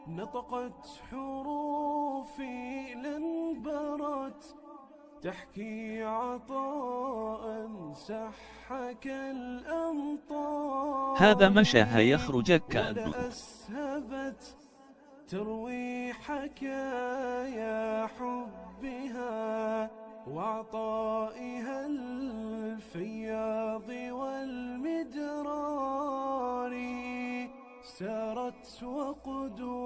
نطقت حروفي لانبرت تحكي عطاء سحك الأمطار هذا مشى يخرج كأنه ولا أسهبت تروي حكايا حبها وعطائها الفياض والمدرار. سارت وقدوم